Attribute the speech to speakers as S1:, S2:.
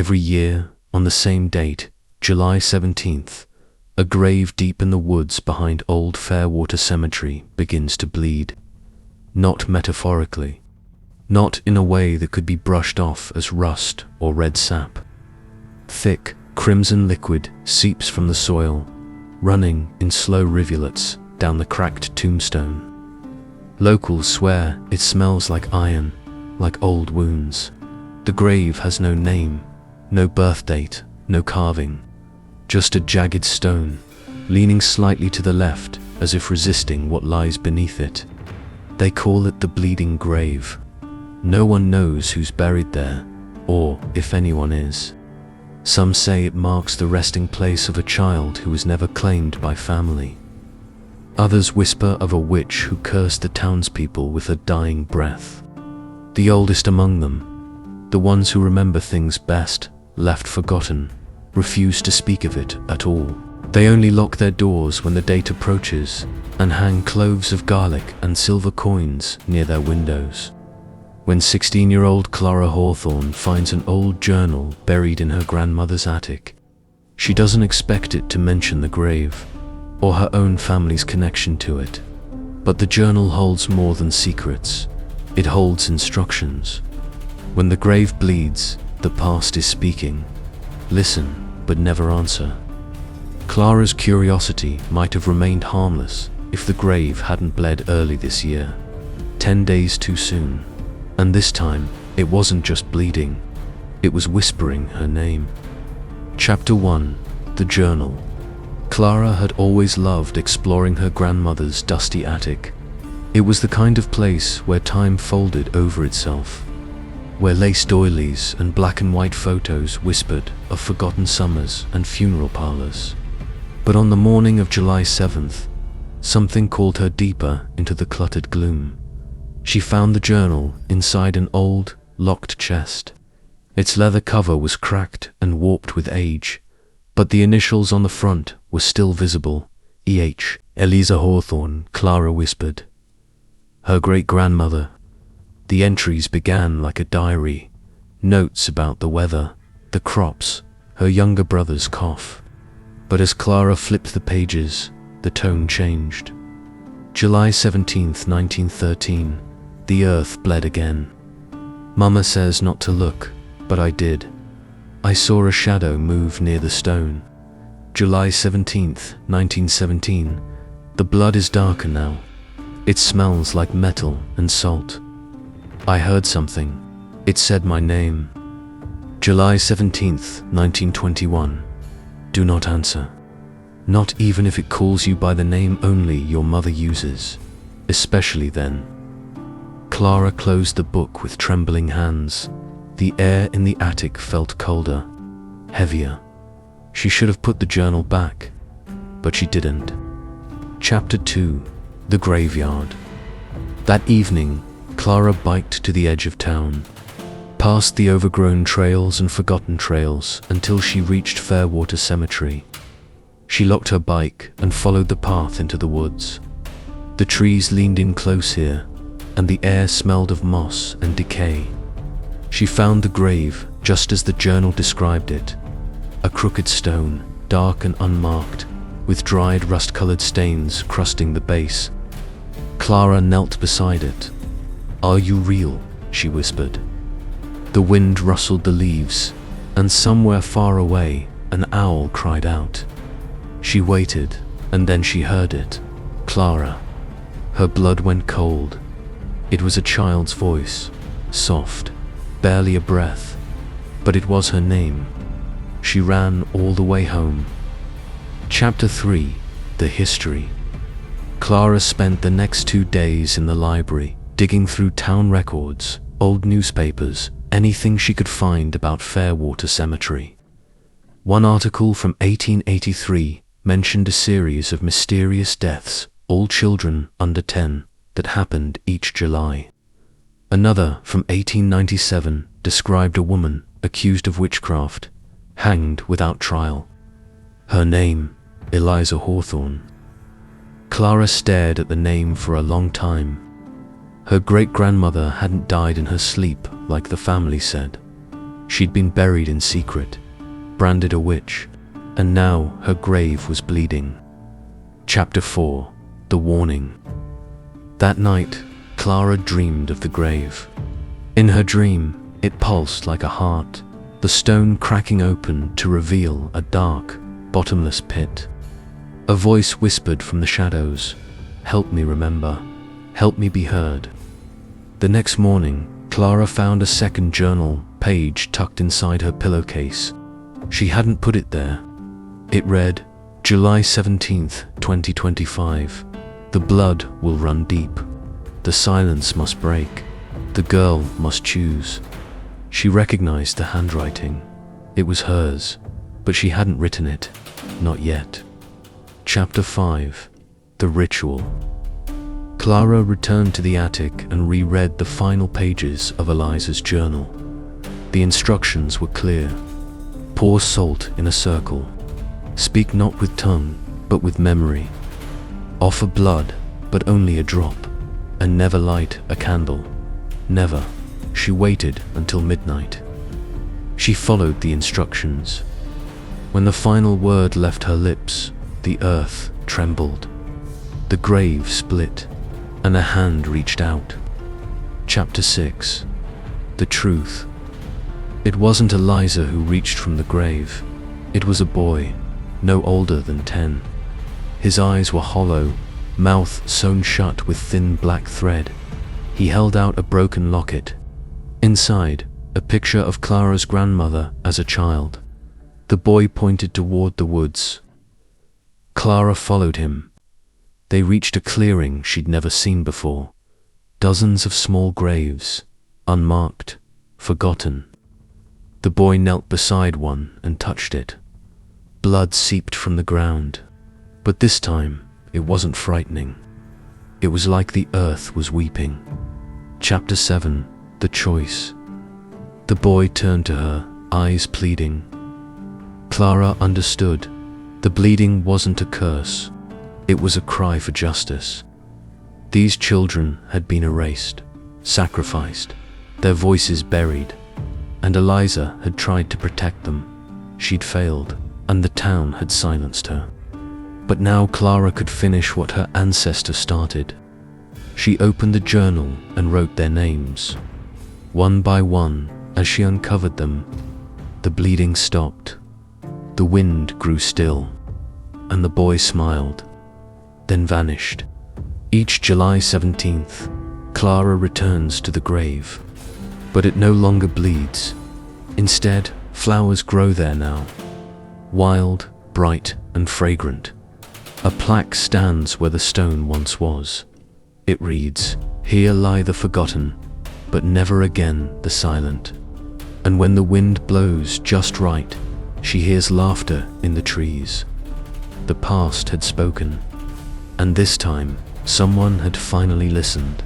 S1: Every year, on the same date, July 17th, a grave deep in the woods behind Old Fairwater Cemetery begins to bleed. Not metaphorically. Not in a way that could be brushed off as rust or red sap. Thick, crimson liquid seeps from the soil, running in slow rivulets down the cracked tombstone. Locals swear it smells like iron, like old wounds. The grave has no name, no birth date, no carving. Just a jagged stone, leaning slightly to the left as if resisting what lies beneath it. They call it the Bleeding Grave. No one knows who's buried there, or if anyone is. Some say it marks the resting place of a child who was never claimed by family. Others whisper of a witch who cursed the townspeople with her dying breath. The oldest among them, the ones who remember things best, left forgotten, refuse to speak of it at all. They only lock their doors when the date approaches and hang cloves of garlic and silver coins near their windows. When 16-year-old Clara Hawthorne finds an old journal buried in her grandmother's attic, she doesn't expect it to mention the grave or her own family's connection to it. But the journal holds more than secrets. It holds instructions. When the grave bleeds, the past is speaking. Listen, but never answer. Clara's curiosity might have remained harmless if the grave hadn't bled early this year, 10 days too soon. And this time, it wasn't just bleeding, it was whispering her name. Chapter 1. The Journal. Clara had always loved exploring her grandmother's dusty attic. It was the kind of place where time folded over itself, where lace doilies and black and white photos whispered of forgotten summers and funeral parlors. But on the morning of July 7th, something called her deeper into the cluttered gloom. She found the journal inside an old, locked chest. Its leather cover was cracked and warped with age, but the initials on the front were still visible. E.H. Eliza Hawthorne, Clara whispered. Her great-grandmother. The entries began like a diary, notes about the weather, the crops, her younger brother's cough. But as Clara flipped the pages, the tone changed. July 17th, 1913, the earth bled again. Mama says not to look, but I did. I saw a shadow move near the stone. July 17th, 1917, the blood is darker now. It smells like metal and salt. I heard something. It said my name. July 17th, 1921. Do not answer. Not even if it calls you by the name only your mother uses, especially then. Clara closed the book with trembling hands. The air in the attic felt colder, heavier. She should have put the journal back, but she didn't. Chapter 2. The Graveyard. That evening, Clara biked to the edge of town, past the overgrown trails and forgotten trails until she reached Fairwater Cemetery. She locked her bike and followed the path into the woods. The trees leaned in close here, and the air smelled of moss and decay. She found the grave just as the journal described it. A crooked stone, dark and unmarked, with dried rust-colored stains crusting the base. Clara knelt beside it. Are you real? She whispered. The wind rustled the leaves, and somewhere far away, an owl cried out. She waited, and then she heard it. Clara. Her blood went cold. It was a child's voice, soft, barely a breath, but it was her name. She ran all the way home. Chapter 3. The History. Clara spent the next 2 days in the library, digging through town records, old newspapers, anything she could find about Fairwater Cemetery. One article from 1883 mentioned a series of mysterious deaths, all children under 10, that happened each July. Another from 1897 described a woman accused of witchcraft, hanged without trial. Her name, Eliza Hawthorne. Clara stared at the name for a long time. Her great-grandmother hadn't died in her sleep like the family said. She'd been buried in secret, branded a witch, and now her grave was bleeding. Chapter 4. The Warning. That night, Clara dreamed of the grave. In her dream, it pulsed like a heart, the stone cracking open to reveal a dark, bottomless pit. A voice whispered from the shadows, "Help me remember, help me be heard." The next morning, Clara found a second journal page tucked inside her pillowcase. She hadn't put it there. It read, July 17th, 2025. The blood will run deep. The silence must break. The girl must choose. She recognized the handwriting. It was hers, but she hadn't written it. Not yet. Chapter 5. The Ritual. Clara returned to the attic and reread the final pages of Eliza's journal. The instructions were clear. Pour salt in a circle. Speak not with tongue, but with memory. Offer blood, but only a drop, and never light a candle. Never. She waited until midnight. She followed the instructions. When the final word left her lips, the earth trembled. The grave split, and a hand reached out. Chapter 6. The Truth. It wasn't Eliza who reached from the grave. It was a boy, no older than 10. His eyes were hollow, mouth sewn shut with thin black thread. He held out a broken locket. Inside, a picture of Clara's grandmother as a child. The boy pointed toward the woods. Clara followed him. They reached a clearing she'd never seen before. Dozens of small graves, unmarked, forgotten. The boy knelt beside one and touched it. Blood seeped from the ground, but this time it wasn't frightening. It was like the earth was weeping. Chapter 7. The Choice. The boy turned to her, eyes pleading. Clara understood. The bleeding wasn't a curse. It was a cry for justice. These children had been erased, sacrificed, their voices buried, and Eliza had tried to protect them. She'd failed, and the town had silenced her. But now Clara could finish what her ancestor started. She opened the journal and wrote their names. One by one, as she uncovered them, the bleeding stopped. The wind grew still, and the boy smiled, then vanished. Each July 17th, Clara returns to the grave, but it no longer bleeds. Instead, flowers grow there now, wild, bright, and fragrant. A plaque stands where the stone once was. It reads, "Here lie the forgotten, but never again the silent." And when the wind blows just right, she hears laughter in the trees. The past had spoken, and this time, someone had finally listened.